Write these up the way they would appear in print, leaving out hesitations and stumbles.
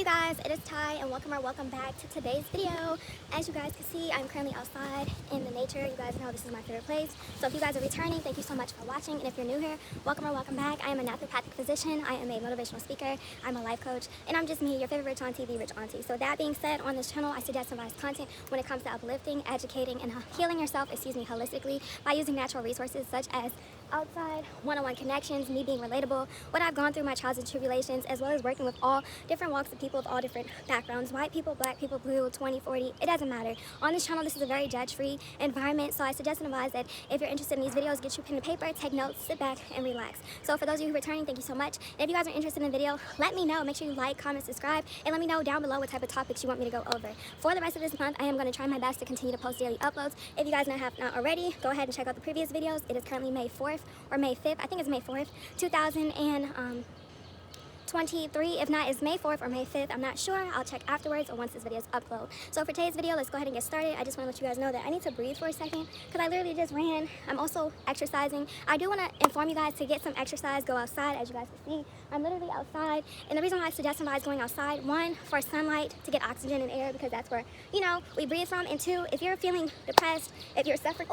guys, it is Ty and welcome back to today's video. As you guys can see, I'm currently outside in the nature. You guys know this is my favorite place. So if you guys are returning, thank you so much for watching. And if you're new here, welcome back. I am a naturopathic physician. I am a motivational speaker. I'm a life coach. And I'm just me, your favorite rich on TV, rich auntie. So that being said, on this channel, I suggest some content when it comes to uplifting, educating, and healing yourself, holistically by using natural resources such as outside, one-on-one connections, me being relatable, what I've gone through, my trials and tribulations, as well as working with all different walks of people of all different backgrounds, white people, black people, blue, 20, 40, it doesn't matter. On this channel, this is a very judge-free environment, so I suggest and advise that if you're interested in these videos, get your pen and paper, take notes, sit back, and relax. So for those of you who are returning, thank you so much. And if you guys are interested in the video, let me know. Make sure you like, comment, subscribe, and let me know down below what type of topics you want me to go over. For the rest of this month, I am going to try my best to continue to post daily uploads. If you guys have not already, go ahead and check out the previous videos. It is currently May 4th or May 5th. I think it's May 4th, 2023. If not, it's May 4th or May 5th. I'm not sure. I'll check afterwards or once this video is uploaded. So for today's video, let's go ahead and get started. I just want to let you guys know that I need to breathe for a second because I literally just ran. I'm also exercising. I do want to inform you guys to get some exercise, go outside. As you guys can see, I'm literally outside. And the reason why I suggest advise going outside, one, for sunlight, to get oxygen and air, because that's where, we breathe from. And two, if you're feeling depressed, if you're suffering,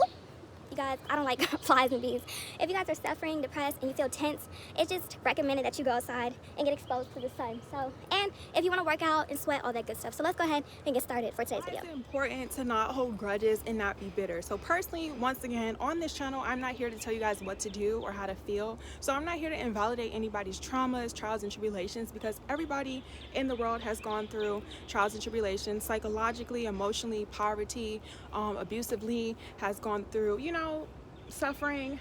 you guys, I don't like flies and bees. If you guys are suffering, depressed, and you feel tense, it's just recommended that you go outside and get exposed to the sun. So, and if you want to work out and sweat, all that good stuff. So let's go ahead and get started for today's video. It's important to not hold grudges and not be bitter. So personally, once again, on this channel, I'm not here to tell you guys what to do or how to feel. So I'm not here to invalidate anybody's traumas, trials, and tribulations, because everybody in the world has gone through trials and tribulations, psychologically, emotionally, poverty, abusively, has gone through, suffering,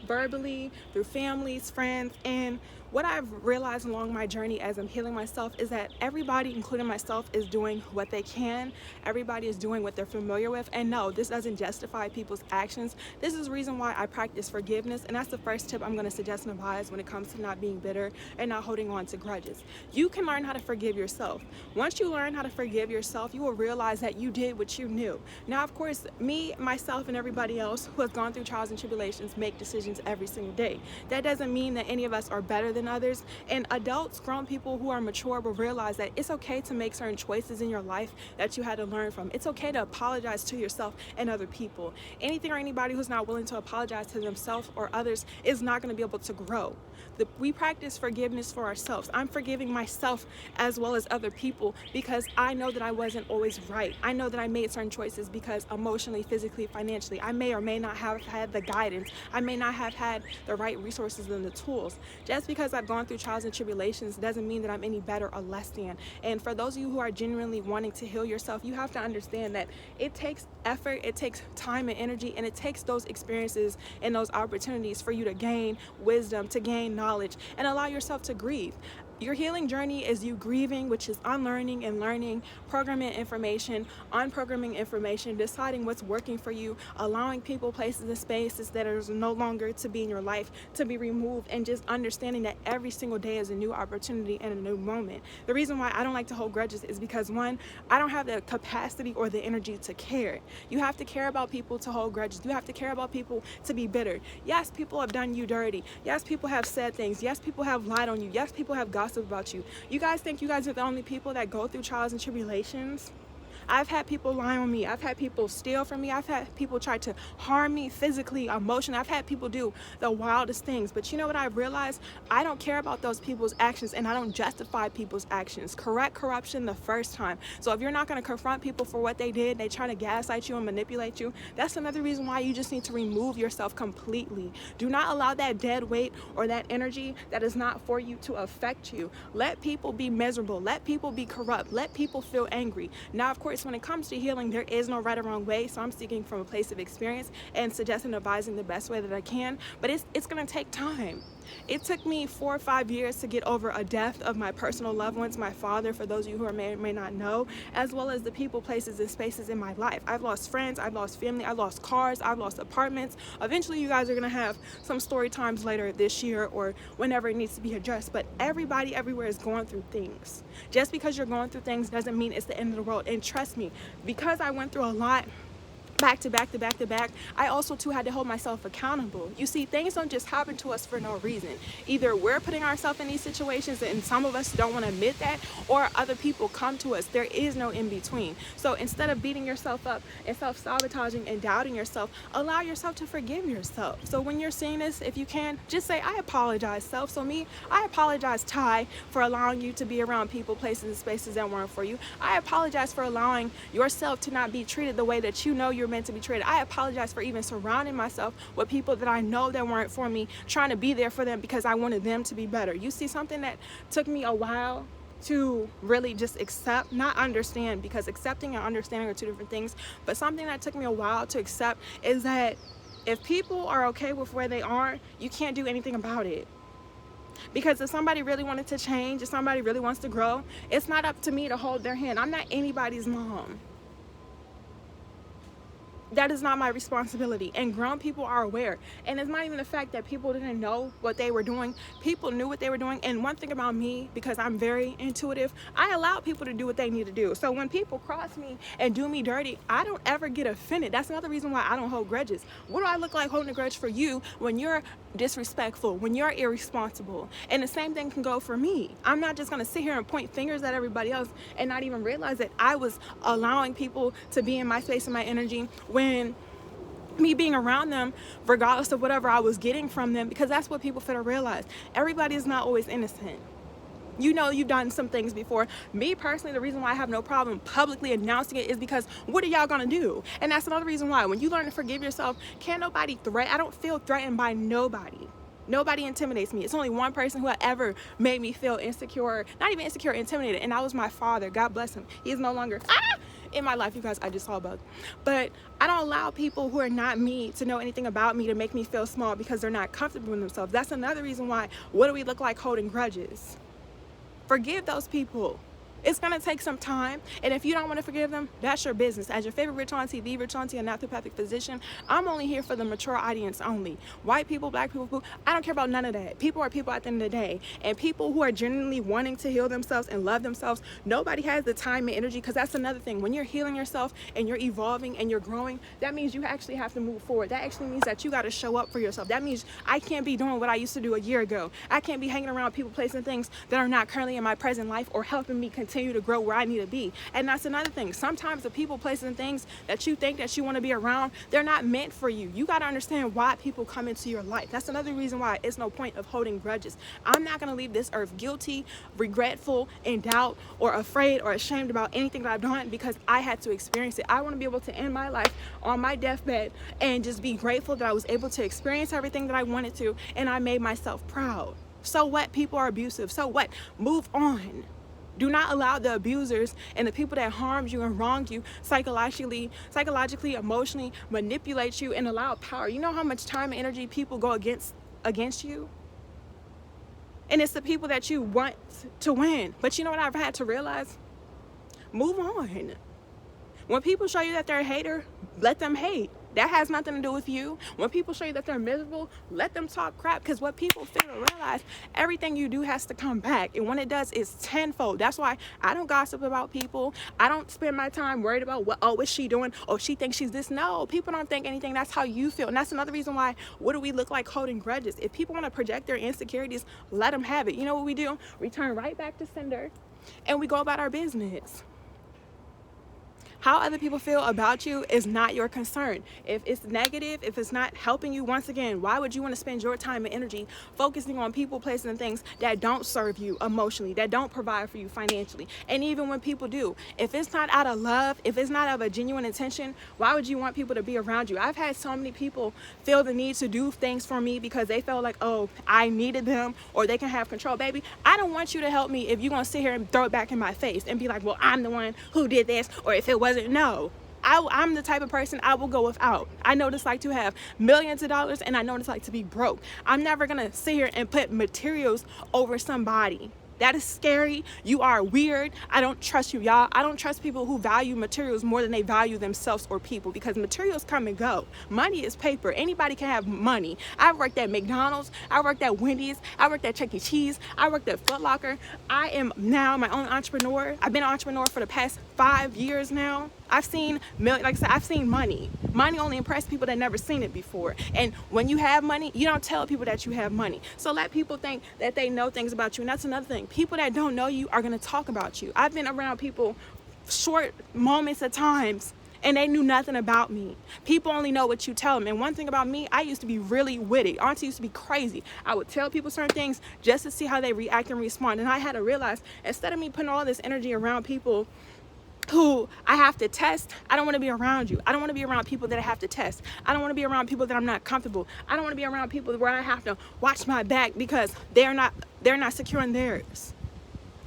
verbally, through families, friends. And what I've realized along my journey as I'm healing myself is that everybody, including myself, is doing what they can. Everybody is doing what they're familiar with. And no, this doesn't justify people's actions. This is the reason why I practice forgiveness. And that's the first tip I'm going to suggest and advise when it comes to not being bitter and not holding on to grudges. You can learn how to forgive yourself. Once you learn how to forgive yourself, you will realize that you did what you knew. Now, of course, me, myself, and everybody else who has gone through trials and tribulations make decisions every single day. That doesn't mean that any of us are better than others. And adults, grown people who are mature, will realize that it's okay to make certain choices in your life that you had to learn from. It's okay to apologize to yourself and other people. Anything or anybody who's not willing to apologize to themselves or others is not going to be able to grow. We practice forgiveness for ourselves. I'm forgiving myself as well as other people because I know that I wasn't always right. I know that I made certain choices because emotionally, physically, financially, I may or may not have had the guidance. I may not have had the right resources and the tools. Just because I've gone through trials and tribulations doesn't mean that I'm any better or less than. And for those of you who are genuinely wanting to heal yourself, you have to understand that it takes effort, it takes time and energy, and it takes those experiences and those opportunities for you to gain wisdom, to gain knowledge, and allow yourself to grieve. Your healing journey is you grieving, which is unlearning and learning, programming information, unprogramming information, deciding what's working for you, allowing people, places, and spaces that are no longer to be in your life to be removed, and just understanding that every single day is a new opportunity and a new moment. The reason why I don't like to hold grudges is because, one, I don't have the capacity or the energy to care. You have to care about people to hold grudges. You have to care about people to be bitter. Yes, people have done you dirty. Yes, people have said things. Yes, people have lied on you. Yes, people have gossiped about you. You guys think you guys are the only people that go through trials and tribulations? I've had people lie on me. I've had people steal from me. I've had people try to harm me physically, emotionally. I've had people do the wildest things. But you know what I've realized? I don't care about those people's actions, and I don't justify people's actions. Correct corruption the first time. So if you're not going to confront people for what they did, they try to gaslight you and manipulate you, that's another reason why you just need to remove yourself completely. Do not allow that dead weight or that energy that is not for you to affect you. Let people be miserable. Let people be corrupt. Let people feel angry. Now, of course, when it comes to healing, there is no right or wrong way. So I'm speaking from a place of experience and suggesting, advising the best way that I can. But it's going to take time. It took me 4 or 5 years to get over a death of my personal loved ones, my father, for those of you who may not know, as well as the people, places, and spaces in my life. I've lost friends, I've lost family, I've lost cars, I've lost apartments. Eventually, you guys are going to have some story times later this year or whenever it needs to be addressed. But everybody everywhere is going through things. Just because you're going through things doesn't mean it's the end of the world. And trust me, because I went through a lot, back to back to back to back, I also too had to hold myself accountable. You see, things don't just happen to us for no reason. Either we're putting ourselves in these situations and some of us don't want to admit that, or other people come to us. There is no in between. So instead of beating yourself up and self-sabotaging and doubting yourself, allow yourself to forgive yourself. So when you're seeing this, if you can, just say, I apologize, self. So me, I apologize, Ty, for allowing you to be around people, places, and spaces that weren't for you. I apologize for allowing yourself to not be treated the way that you know you're meant to be treated. I apologize for even surrounding myself with people that I know that weren't for me, trying to be there for them because I wanted them to be better. You see, something that took me a while to really just accept, not understand, because accepting and understanding are two different things, but something that took me a while to accept is that if people are okay with where they are, you can't do anything about it. Because if somebody really wanted to change, if somebody really wants to grow, it's not up to me to hold their hand. I'm not anybody's mom. That is not my responsibility. And grown people are aware. And it's not even the fact that people didn't know what they were doing. People knew what they were doing. And one thing about me, because I'm very intuitive, I allow people to do what they need to do. So when people cross me and do me dirty, I don't ever get offended. That's another reason why I don't hold grudges. What do I look like holding a grudge for you when you're disrespectful, when you're irresponsible? And the same thing can go for me. I'm not just going to sit here and point fingers at everybody else and not even realize that I was allowing people to be in my space and my energy when me being around them, regardless of whatever I was getting from them, because that's what people fail to realize. Everybody is not always innocent. You know, you've done some things before. Me personally, the reason why I have no problem publicly announcing it is because what are y'all gonna do? And that's another reason why when you learn to forgive yourself, can't nobody I don't feel threatened by nobody. Nobody intimidates me. It's only one person who ever made me feel insecure, not even insecure, intimidated, and that was my father. God bless him. He is no longer in my life, you guys. I just saw a bug. But I don't allow people who are not me to know anything about me to make me feel small because they're not comfortable with themselves. That's another reason why, what do we look like holding grudges? Forgive those people. It's going to take some time, and if you don't want to forgive them, that's your business. As your favorite rich auntie, the rich auntie, a naturopathic physician, I'm only here for the mature audience only. White people, black people, I don't care about none of that. People are people at the end of the day, and people who are genuinely wanting to heal themselves and love themselves, nobody has the time and energy, because that's another thing. When you're healing yourself and you're evolving and you're growing, that means you actually have to move forward. That actually means that you got to show up for yourself. That means I can't be doing what I used to do a year ago. I can't be hanging around people, places, and things that are not currently in my present life or helping me continue to grow where I need to be. And that's another thing. Sometimes the people, places, and things that you think that you want to be around, they're not meant for you. You got to understand why people come into your life. That's another reason why it's no point of holding grudges. I'm not going to leave this earth guilty, regretful, in doubt, or afraid or ashamed about anything that I've done because I had to experience it. I want to be able to end my life on my deathbed and just be grateful that I was able to experience everything that I wanted to, and I made myself proud. So what? People are abusive. So what? Move on. Do not allow the abusers and the people that harmed you and wronged you psychologically, emotionally manipulate you and allow power. You know how much time and energy people go against you? And it's the people that you want to win. But you know what I've had to realize? Move on. When people show you that they're a hater, let them hate. That has nothing to do with you. When people show you that they're miserable, let them talk crap, because what people fail to realize, everything you do has to come back. And when it does, it's tenfold. That's why I don't gossip about people. I don't spend my time worried about what's she doing? Oh, she thinks she's this. No, people don't think anything. That's how you feel. And that's another reason why, what do we look like holding grudges? If people want to project their insecurities, let them have it. You know what we do? We turn right back to sender and we go about our business. How other people feel about you is not your concern. If it's negative, if it's not helping you, once again, why would you want to spend your time and energy focusing on people, places, and things that don't serve you emotionally, that don't provide for you financially? And even when people do, if it's not out of love, if it's not of a genuine intention, why would you want people to be around you? I've had so many people feel the need to do things for me because they felt like, oh, I needed them or they can have control. Baby, I don't want you to help me if you're going to sit here and throw it back in my face and be like, well, I'm the one who did this, or if it wasn't. No, I'm the type of person I will go without. I know what it's like to have millions of dollars, and I know what it's like to be broke. I'm never gonna sit here and put materials over somebody. That is scary. You are weird. I don't trust you, y'all. I don't trust people who value materials more than they value themselves or people, because materials come and go. Money is paper. Anybody can have money. I worked at McDonald's. I worked at Wendy's. I worked at Chuck E. Cheese. I worked at Foot Locker. I am now my own entrepreneur. I've been an entrepreneur for the past 5 years now. I've seen, like I said, I've seen money. Money only impresses people that never seen it before. And when you have money, you don't tell people that you have money. So let people think that they know things about you. And that's another thing. People that don't know you are going to talk about you. I've been around people short moments at times, and they knew nothing about me. People only know what you tell them. And one thing about me, I used to be really witty. Auntie used to be crazy. I would tell people certain things just to see how they react and respond. And I had to realize, instead of me putting all this energy around people who I have to test, I don't want to be around you. I don't want to be around people that I have to test. I don't want to be around people that I'm not comfortable. I don't want to be around people where I have to watch my back because they're not secure in theirs.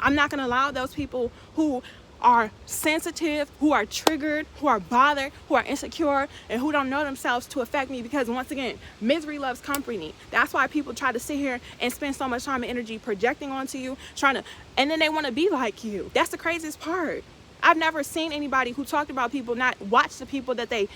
I'm not going to allow those people who are sensitive, who are triggered, who are bothered, who are insecure, and who don't know themselves to affect me, because once again, misery loves company. That's why people try to sit here and spend so much time and energy projecting onto you, and then they want to be like you. That's the craziest part. I've never seen anybody who talked about people not watch the people that they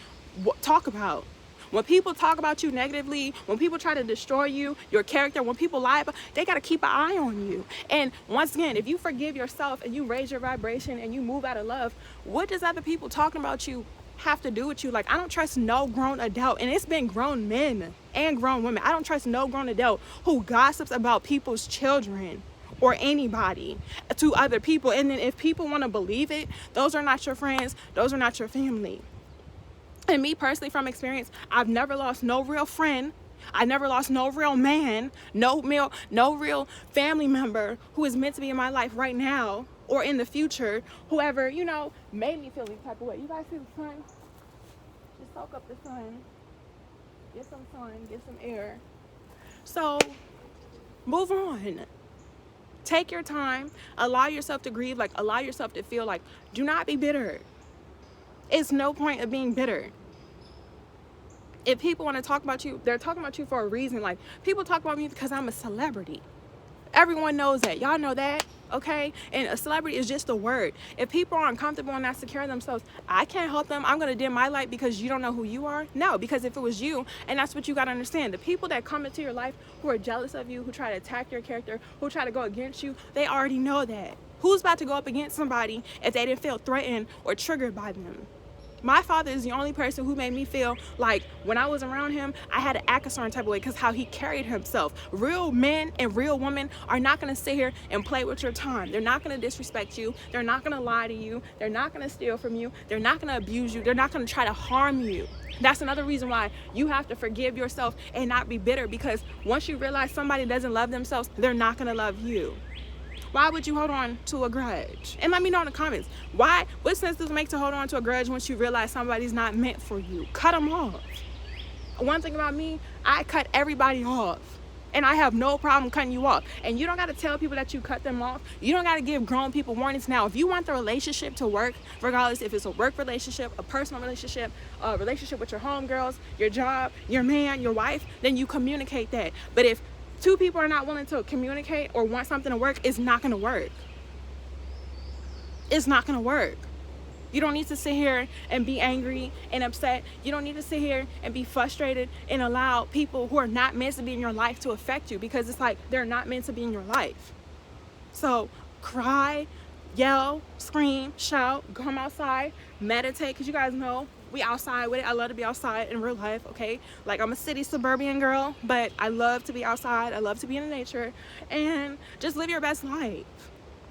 talk about. When people talk about you negatively, when people try to destroy you, your character, when people lie about, they got to keep an eye on you. And once again, if you forgive yourself and you raise your vibration and you move out of love, what does other people talking about you have to do with you? Like, I don't trust no grown adult, and it's been grown men and grown women. I don't trust no grown adult who gossips about people's children or anybody to other people. And then if people want to believe it, those are not your friends, those are not your family. And me personally, from experience, I've never lost no real friend. I never lost no real man, no real family member who is meant to be in my life right now or in the future, whoever, made me feel these type of way. You guys see the sun? Just soak up the sun, get some sun, get some air. So move on. Take your time, allow yourself to grieve, allow yourself to feel. Do not be bitter. It's no point of being bitter. If people want to talk about you, they're talking about you for a reason. People talk about me because I'm a celebrity. Everyone knows that. Y'all know that, okay? And a celebrity is just a word. If people are uncomfortable and not secure in themselves, I can't help them. I'm going to dim my light because you don't know who you are? No, because if it was you, and that's what you got to understand, the people that come into your life who are jealous of you, who try to attack your character, who try to go against you, they already know that. Who's about to go up against somebody if they didn't feel threatened or triggered by them? My father is the only person who made me feel like when I was around him, I had to act a certain type of way because how he carried himself. Real men and real women are not going to sit here and play with your time. They're not going to disrespect you. They're not going to lie to you. They're not going to steal from you. They're not going to abuse you. They're not going to try to harm you. That's another reason why you have to forgive yourself and not be bitter, because once you realize somebody doesn't love themselves, they're not going to love you. Why would you hold on to a grudge? And let me know in the comments, what sense does it make to hold on to a grudge once you realize somebody's not meant for you? Cut them off. One thing about me, I cut everybody off. And I have no problem cutting you off. And you don't got to tell people that you cut them off. You don't got to give grown people warnings. Now, if you want the relationship to work, regardless if it's a work relationship, a personal relationship, a relationship with your homegirls, your job, your man, your wife, then you communicate that. But if two people are not willing to communicate or want something to work, it's not going to work. It's not going to work. You don't need to sit here and be angry and upset. You don't need to sit here and be frustrated and allow people who are not meant to be in your life to affect you, because it's like they're not meant to be in your life. So cry, yell, scream, shout, come outside, meditate, because you guys know we outside with it. I love to be outside in real life, okay? I'm a city suburban girl, but I love to be outside. I love to be in the nature, and just live your best life.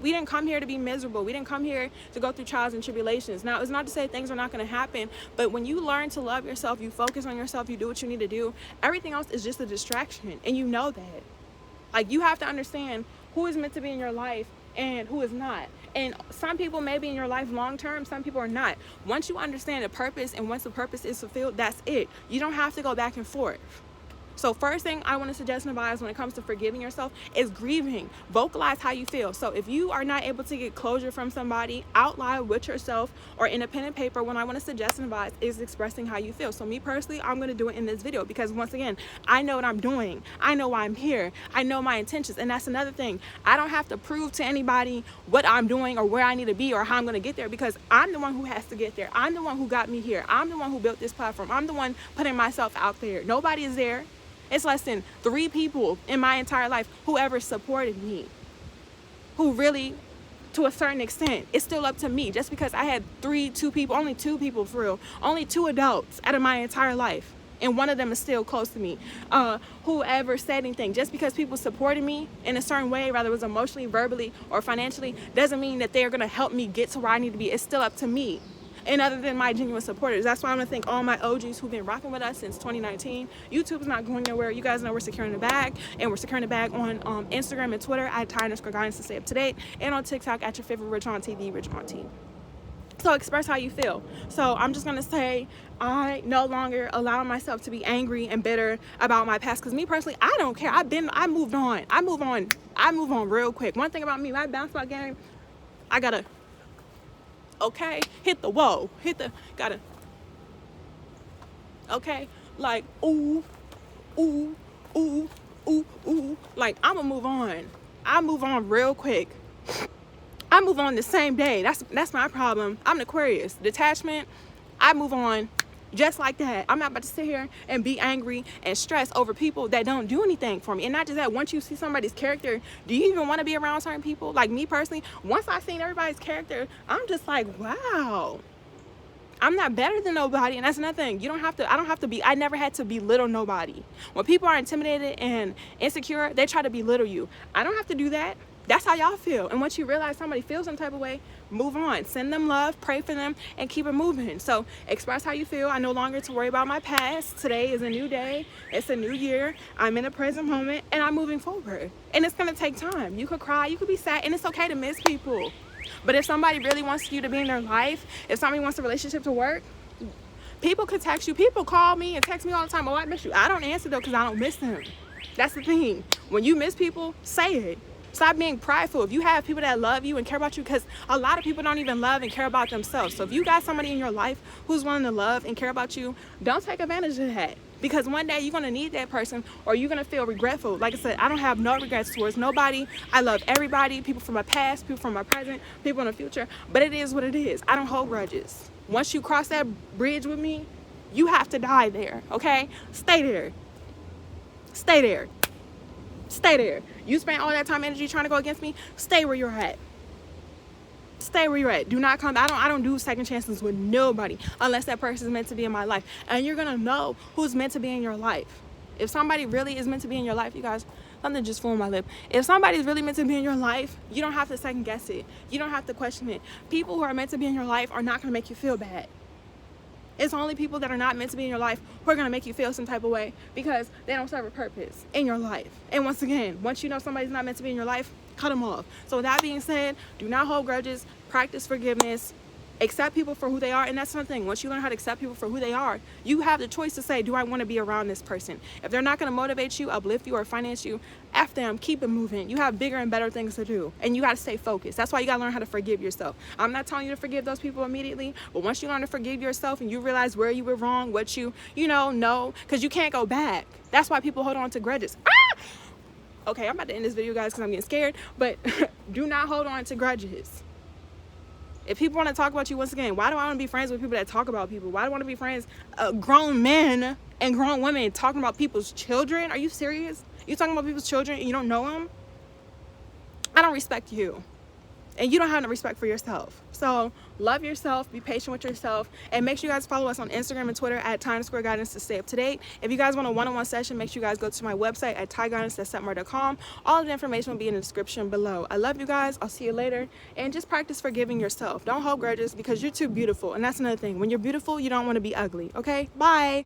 We didn't come here to be miserable. We didn't come here to go through trials and tribulations. Now, it's not to say things are not going to happen, but when you learn to love yourself, you focus on yourself, you do what you need to do, everything else is just a distraction, and you know that. You have to understand who is meant to be in your life and who is not. And some people may be in your life long term, some people are not. Once you understand the purpose, and once the purpose is fulfilled, that's it. You don't have to go back and forth. So first thing I want to suggest and advise when it comes to forgiving yourself is grieving. Vocalize how you feel. So if you are not able to get closure from somebody, out loud with yourself or in a pen and paper, what I want to suggest and advise is expressing how you feel. So me personally, I'm going to do it in this video because once again, I know what I'm doing. I know why I'm here. I know my intentions. And that's another thing. I don't have to prove to anybody what I'm doing or where I need to be or how I'm going to get there, because I'm the one who has to get there. I'm the one who got me here. I'm the one who built this platform. I'm the one putting myself out there. Nobody is there. It's less than 3 people in my entire life who ever supported me, who really, to a certain extent, it's still up to me. Just because I had only 2 people for real, only 2 adults out of my entire life, and one of them is still close to me, whoever said anything. Just because people supported me in a certain way, whether it was emotionally, verbally, or financially, doesn't mean that they're gonna help me get to where I need to be. It's still up to me. And other than my genuine supporters, that's why I'm gonna thank all my OGs who've been rocking with us since 2019. YouTube's not going nowhere. You guys know we're securing the bag, and we're securing the bag on Instagram and Twitter at @Ty_Guidance to stay up to date, and on TikTok at your favorite Rich on TV, Rich on T. So express how you feel. So I'm just gonna say I no longer allow myself to be angry and bitter about my past, because me personally, I don't care. I moved on. I move on real quick. One thing about me, my bounce back game, I gotta, okay, hit the whoa, gotta, okay, like, ooh, like, I'ma move on. I move on real quick. I move on the same day. That's my problem. I'm an Aquarius. Detachment, I move on just like that. I'm not about to sit here and be angry and stress over people that don't do anything for me. And not just that, once you see somebody's character, do you even want to be around certain people? Like me personally, once I seen everybody's character, I'm just like, wow, I'm not better than nobody. And that's another thing. I never had to belittle nobody. When people are intimidated and insecure, they try to belittle you. I don't have to do that. That's how y'all feel. And once you realize somebody feels some type of way, move on. Send them love, pray for them, and keep it moving. So express how you feel. I no longer to worry about my past. Today is a new day. It's a new year. I'm in a present moment, and I'm moving forward. And it's going to take time. You could cry, you could be sad, and it's okay to miss people. But if somebody really wants you to be in their life, if somebody wants a relationship to work, people could text you. People call me and text me all the time, oh, I miss you. I don't answer, though, because I don't miss them. That's the thing. When you miss people, say it. Stop being prideful. If you have people that love you and care about you, because a lot of people don't even love and care about themselves. So if you got somebody in your life who's willing to love and care about you, don't take advantage of that. Because one day you're going to need that person, or you're going to feel regretful. Like I said, I don't have no regrets towards nobody. I love everybody, people from my past, people from my present, people in the future. But it is what it is. I don't hold grudges. Once you cross that bridge with me, you have to die there, okay? Stay there. Stay there. Stay there. You spent all that time and energy trying to go against me. Stay where you're at. Stay where you're at. Do not come. I don't do second chances with nobody unless that person is meant to be in my life. And you're gonna know who's meant to be in your life. If somebody really is meant to be in your life, you guys, something just flew on my lip. If somebody's really meant to be in your life, you don't have to second guess it. You don't have to question it. People who are meant to be in your life are not gonna make you feel bad. It's only people that are not meant to be in your life who are going to make you feel some type of way, because they don't serve a purpose in your life. And once again, once you know somebody's not meant to be in your life, cut them off. So with that being said, do not hold grudges, practice forgiveness, accept people for who they are. And that's something, once you learn how to accept people for who they are, you have the choice to say, do I want to be around this person? If they're not going to motivate you, uplift you, or finance you, F them, keep it moving. You have bigger and better things to do, and you got to stay focused. That's why you got to learn how to forgive yourself. I'm not telling you to forgive those people immediately, but once you learn to forgive yourself and you realize where you were wrong, what you know, because you can't go back. That's why people hold on to grudges. Okay, I'm about to end this video, guys, because I'm getting scared, but do not hold on to grudges. If people want to talk about you, once again, why do I want to be friends with people that talk about people? Why do I want to be friends, grown men and grown women talking about people's children? Are you serious? You talking about people's children and you don't know them? I don't respect you. And you don't have no respect for yourself. So love yourself, be patient with yourself, and make sure you guys follow us on Instagram and Twitter at @Guidance to stay up to date. If you guys want a one-on-one session, make sure you guys go to my website at tyguidance.setmore.com. All of the information will be in the description below. I love you guys. I'll see you later. And just practice forgiving yourself. Don't hold grudges, because you're too beautiful. And that's another thing. When you're beautiful, you don't want to be ugly. Okay? Bye.